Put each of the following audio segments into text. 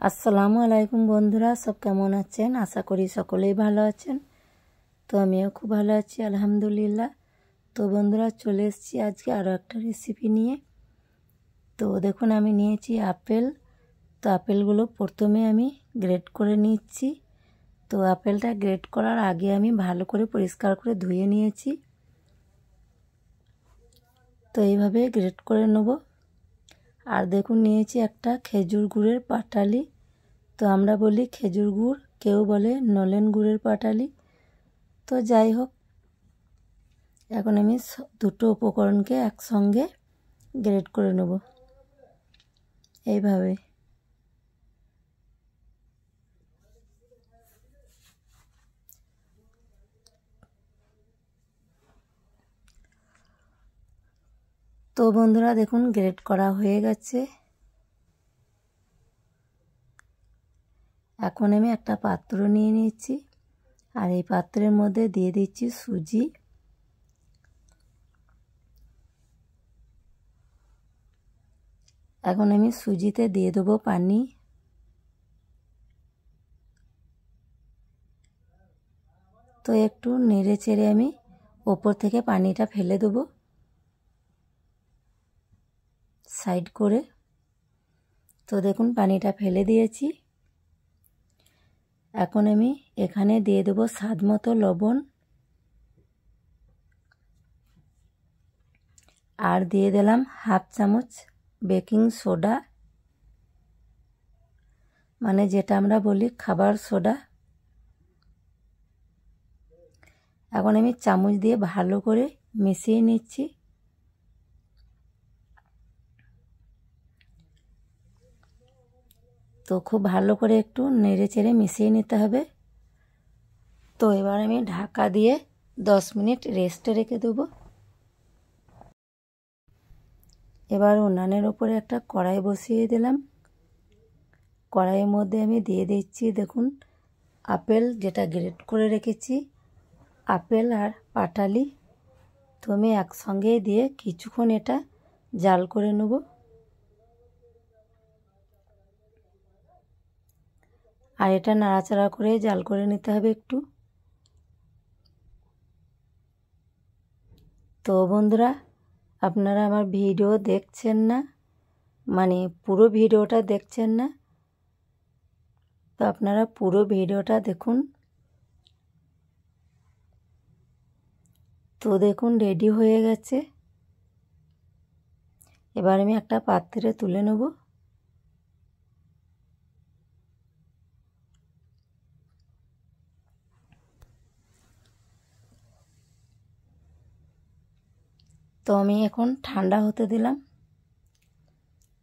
আসসালামু আলাইকুম বন্ধুরা, সব কেমন আছেন? আশা করি সকলেই ভালো আছেন। তো আমিও খুব ভালো আছি আলহামদুলিল্লাহ। তো বন্ধুরা, চলে এসেছি আজকে আরও একটা রেসিপি নিয়ে। তো দেখুন, আমি নিয়েছি আপেল। তো আপেলগুলো প্রথমে আমি গ্রেট করে নিচ্ছি। তো আপেলটা গ্রেট করার আগে আমি ভালো করে পরিষ্কার করে ধুয়ে নিয়েছি। তো এইভাবে গ্রেট করে নেব। আর দেখুন, নিয়েছি একটা খেজুর গুড়ের পাটালি। তো আমরা বলি খেজুর গুড়, কেউ বলে নলেন গুড়ের পাটালি। তো যাই হোক, এখন আমি দুটো উপকরণকে একসঙ্গে গ্রেট করে নেব এইভাবে। তো বন্ধুরা দেখুন, গ্রেট করা হয়ে গেছে। এখন আমি একটা পাত্র নিয়ে নিচ্ছি, আর এই পাত্রের মধ্যে দিয়ে দিচ্ছি সুজি। এখন আমি সুজিতে দিয়ে দেবো পানি। তো একটু নেড়ে চেড়ে আমি ওপর থেকে পানিটা ফেলে দেবো সাইড করে। তো দেখুন, পানিটা ফেলে দিয়েছি। এখন আমি এখানে দিয়ে দেবো স্বাদ মতো লবণ, আর দিয়ে দিলাম হাফ চামচ বেকিং সোডা, মানে যেটা আমরা বলি খাবার সোডা। এখন আমি চামচ দিয়ে ভালো করে মিশিয়ে নিচ্ছি। তো খুব ভালো করে একটু নেড়ে চেড়ে মিশিয়ে নিতে হবে। তো এবার আমি ঢাকা দিয়ে 10 মিনিট রেস্টে রেখে দেবো। এবার উনানের ওপরে একটা কড়াই বসিয়ে দিলাম। কড়াইয়ের মধ্যে আমি দিয়ে দিচ্ছি, দেখুন, আপেল যেটা গ্রেট করে রেখেছি, আপেল আর পাটালি। তো আমি একসঙ্গে দিয়ে কিছুক্ষণ এটা জাল করে নেব। আর এটা নাড়াচাড়া করে জাল করে নিতে হবে একটু। তো বন্ধুরা, আপনারা আমার ভিডিও দেখছেন না, মানে পুরো ভিডিওটা দেখছেন না। তো আপনারা পুরো ভিডিওটা দেখুন। তো দেখুন, রেডি হয়ে গেছে। এবার আমি একটা পাত্রে তুলে নেব। তো আমি এখন ঠান্ডা হতে দিলাম।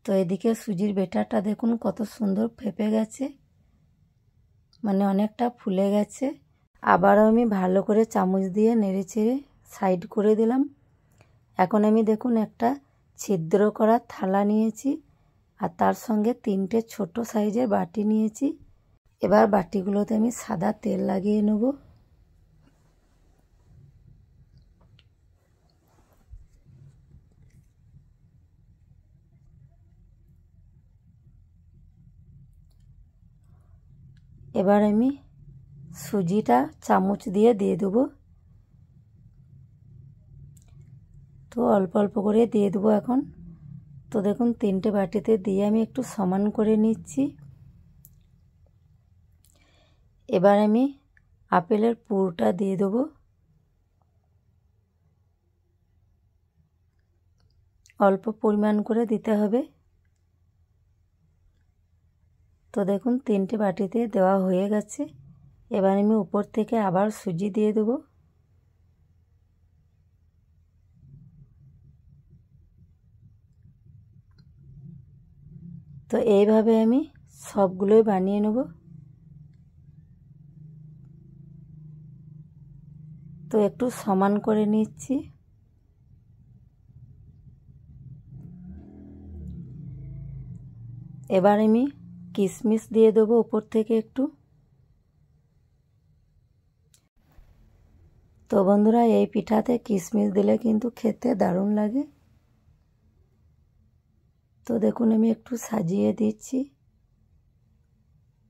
তো এদিকে সুজির বেটারটা দেখুন কত সুন্দর ফেপে গেছে, মানে অনেকটা ফুলে গেছে। আবারও আমি ভালো করে চামচ দিয়ে নেড়ে চেড়ে সাইড করে দিলাম। এখন আমি দেখুন একটা ছিদ্র করা থালা নিয়েছি, আর তার সঙ্গে 3টে ছোট সাইজের বাটি নিয়েছি। এবার বাটিগুলোতে আমি সাদা তেল লাগিয়ে নেব। এবার আমি সুজিটা চামচ দিয়ে দেবো। তো অল্প অল্প করে দিয়ে দেবো এখন। তো দেখুন, 3টে বাটিতে দিয়ে আমি একটু সমান করে নিচ্ছি। এবার আমি আপেলের পুরটা দিয়ে দেবো। অল্প পরিমাণ করে দিতে হবে। তো দেখুন, 3টে বাটিতে দেওয়া হয়ে গেছে। এবার আমি উপর থেকে আবার সুজি দিয়ে দেবো। তো এইভাবে আমি সবগুলোই বানিয়ে নেব। তো একটু সমান করে নিচ্ছি। এবার আমি কিশমিশ দিয়ে দেবো উপর থেকে একটু। তো বন্ধুরা, এই পিঠাতে কিশমিশ দিলে কিন্তু খেতে দারুণ লাগে। তো দেখুন, আমি একটু সাজিয়ে দিচ্ছি।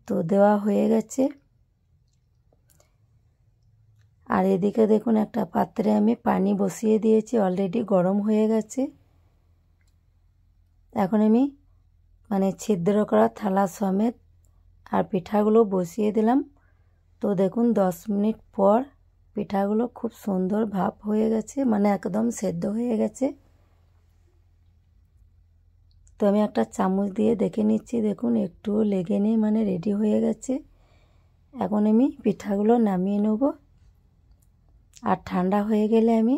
তো দেওয়া হয়ে গেছে। আর এদিকে দেখুন একটা পাত্রে আমি পানি বসিয়ে দিয়েছি, অলরেডি গরম হয়ে গেছে। এখন আমি ছিদ্র করা থালা সমেত আর পিঠাগুলো বসিয়ে দিলাম। তো দেখুন 10 মিনিট পর পিঠাগুলো খুব সুন্দর ভাপ হয়ে গেছে, একদম সেদ্ধ হয়ে গেছে। তো আমি একটা চামচ দিয়ে দেখে নিচ্ছি, দেখুন একটুও লেগে নেই, রেডি হয়ে গেছে। এখন আমি পিঠাগুলো নামিয়ে নেব। আর ঠান্ডা হয়ে গেলে আমি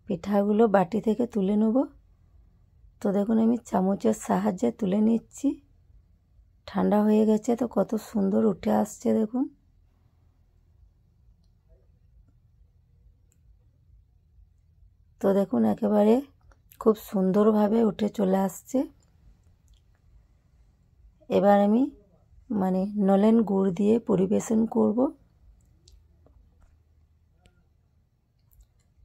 পিঠাগুলো বাটি থেকে তুলে নেব। তো দেখুন আমি চামচের সাহায্যে তুলে নিচ্ছি। ঠান্ডা হয়ে গেছে, তো কত সুন্দর উঠে আসছে দেখুন। তো দেখুন একেবারে খুব সুন্দরভাবে উঠে চলে আসছে। এবার আমি নলেন গুড় দিয়ে পরিবেশন করব।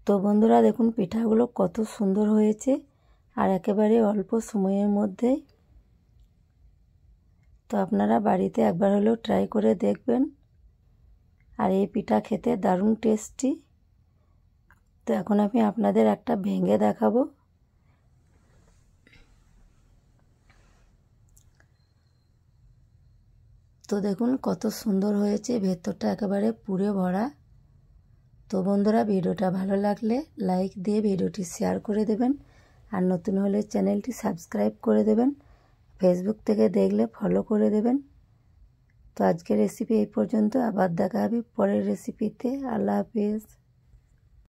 তো বন্ধুরা দেখুন পিঠাগুলো কত সুন্দর হয়েছে, আর একেবারে অল্প সময়ের মধ্যেই। তো আপনারা বাড়িতে একবার হলেও ট্রাই করে দেখবেন। আর এই পিঠা খেতে দারুণ টেস্টি। তো এখন আমি আপনাদের একটা ভেঙে দেখাবো। তো দেখুন কত সুন্দর হয়েছে, ভেতরটা একেবারে পুরে ভরা। তো বন্ধুরা ভিডিওটা ভালো লাগলে লাইক দিয়ে ভিডিওটি শেয়ার করে দেবেন। আর নতুন হলে চ্যানেলটি সাবস্ক্রাইব করে দেবেন। ফেসবুক থেকে দেখলে ফলো করে দেবেন। তো আজকের রেসিপি এই পর্যন্ত, আবার দেখা হবে পরের রেসিপিতে। আল্লাহ হাফেজ।